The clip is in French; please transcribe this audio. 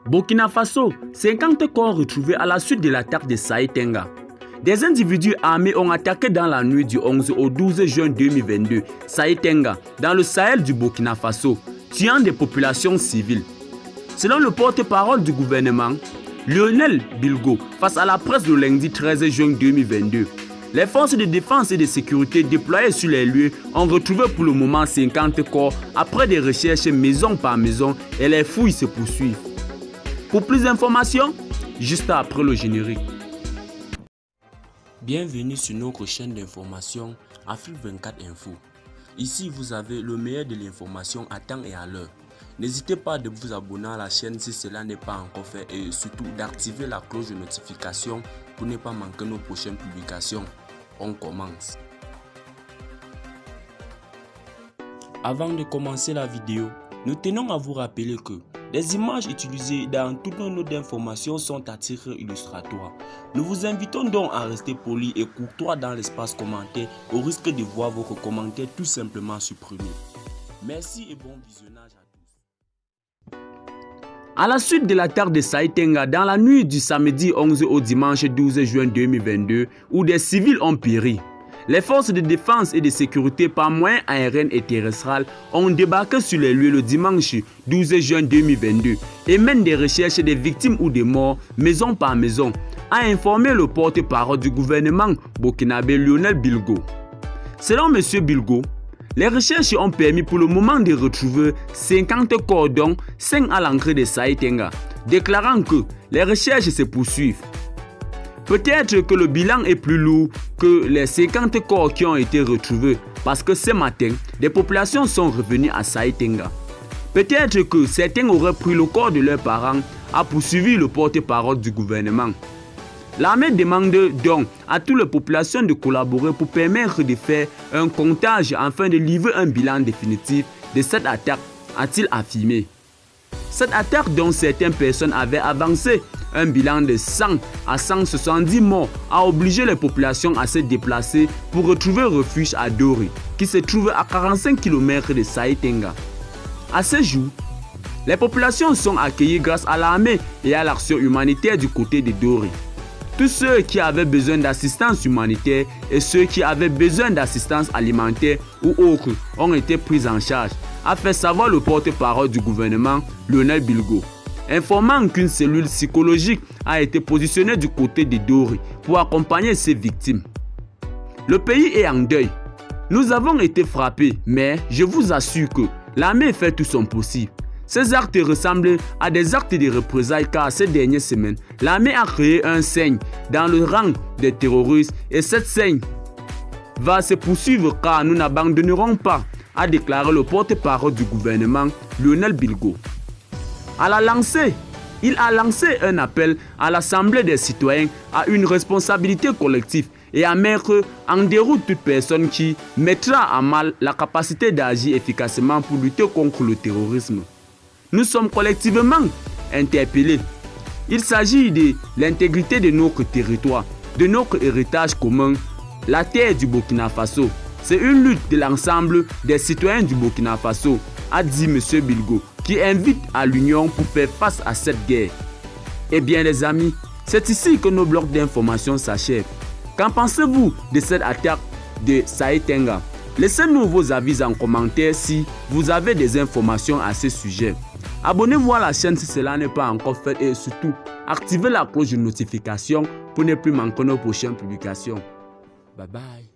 Burkina Faso, 50 corps retrouvés à la suite de l'attaque de Saï Tenga. Des individus armés ont attaqué dans la nuit du 11 au 12 juin 2022 Saï Tenga, dans le Sahel du Burkina Faso, tuant des populations civiles. Selon le porte-parole du gouvernement, Lionel Bilgo, face à la presse le lundi 13 juin 2022, les forces de défense et de sécurité déployées sur les lieux ont retrouvé pour le moment 50 corps après des recherches maison par maison et les fouilles se poursuivent. Pour plus d'informations, juste après le générique. Bienvenue sur notre chaîne d'information Afrique 24 Info. Ici, vous avez le meilleur de l'information à temps et à l'heure. N'hésitez pas de vous abonner à la chaîne si cela n'est pas encore fait et surtout d'activer la cloche de notification pour ne pas manquer nos prochaines publications. On commence. Avant de commencer la vidéo, nous tenons à vous rappeler que les images utilisées dans toutes nos notes d'information sont à titre illustratoire. Nous vous invitons donc à rester poli et courtois dans l'espace commentaire au risque de voir votre commentaire tout simplement supprimé. Merci et bon visionnage à tous. À la suite de l'attaque de Saï Tenga dans la nuit du samedi 11 au dimanche 12 juin 2022, où des civils ont péri, les forces de défense et de sécurité par moyens aériens et terrestres ont débarqué sur les lieux le dimanche 12 juin 2022 et mènent des recherches des victimes ou des morts maison par maison, a informé le porte-parole du gouvernement burkinabé Lionel Bilgo. Selon M. Bilgo, les recherches ont permis pour le moment de retrouver 50 corps dont 5 à l'entrée de Saï Tenga, déclarant que les recherches se poursuivent. Peut-être que le bilan est plus lourd que les 50 corps qui ont été retrouvés parce que ce matin, des populations sont revenues à Saï Tenga. Peut-être que certains auraient pris le corps de leurs parents, a poursuivi le porte-parole du gouvernement. L'armée demande donc à toutes les populations de collaborer pour permettre de faire un comptage afin de livrer un bilan définitif de cette attaque, a-t-il affirmé. Cette attaque dont certaines personnes avaient avancé un bilan de 100 à 170 morts a obligé les populations à se déplacer pour retrouver refuge à Dori, qui se trouve à 45 km de Saï Tenga. À ce jour, les populations sont accueillies grâce à l'armée et à l'action humanitaire du côté de Dori. Tous ceux qui avaient besoin d'assistance humanitaire et ceux qui avaient besoin d'assistance alimentaire ou autre ont été pris en charge, a fait savoir le porte-parole du gouvernement, Lionel Bilgo, informant qu'une cellule psychologique a été positionnée du côté de Dori pour accompagner ses victimes. Le pays est en deuil. Nous avons été frappés, mais je vous assure que l'armée fait tout son possible. Ces actes ressemblent à des actes de représailles car ces dernières semaines, l'armée a créé un signe dans le rang des terroristes et cette signe va se poursuivre car nous n'abandonnerons pas, a déclaré le porte-parole du gouvernement, Lionel Bilgo. Il a lancé un appel à l'Assemblée des citoyens à une responsabilité collective et à mettre en déroute toute personne qui mettra à mal la capacité d'agir efficacement pour lutter contre le terrorisme. Nous sommes collectivement interpellés. Il s'agit de l'intégrité de notre territoire, de notre héritage commun, la terre du Burkina Faso. C'est une lutte de l'ensemble des citoyens du Burkina Faso, a dit M. Bilgo, qui invite à l'union pour faire face à cette guerre. Eh bien les amis, c'est ici que nos blocs d'information s'achèvent. Qu'en pensez-vous de cette attaque de Saï Tenga? Laissez-nous vos avis en commentaire si vous avez des informations à ce sujet. Abonnez-vous à la chaîne si cela n'est pas encore fait et surtout, activez la cloche de notification pour ne plus manquer nos prochaines publications. Bye bye.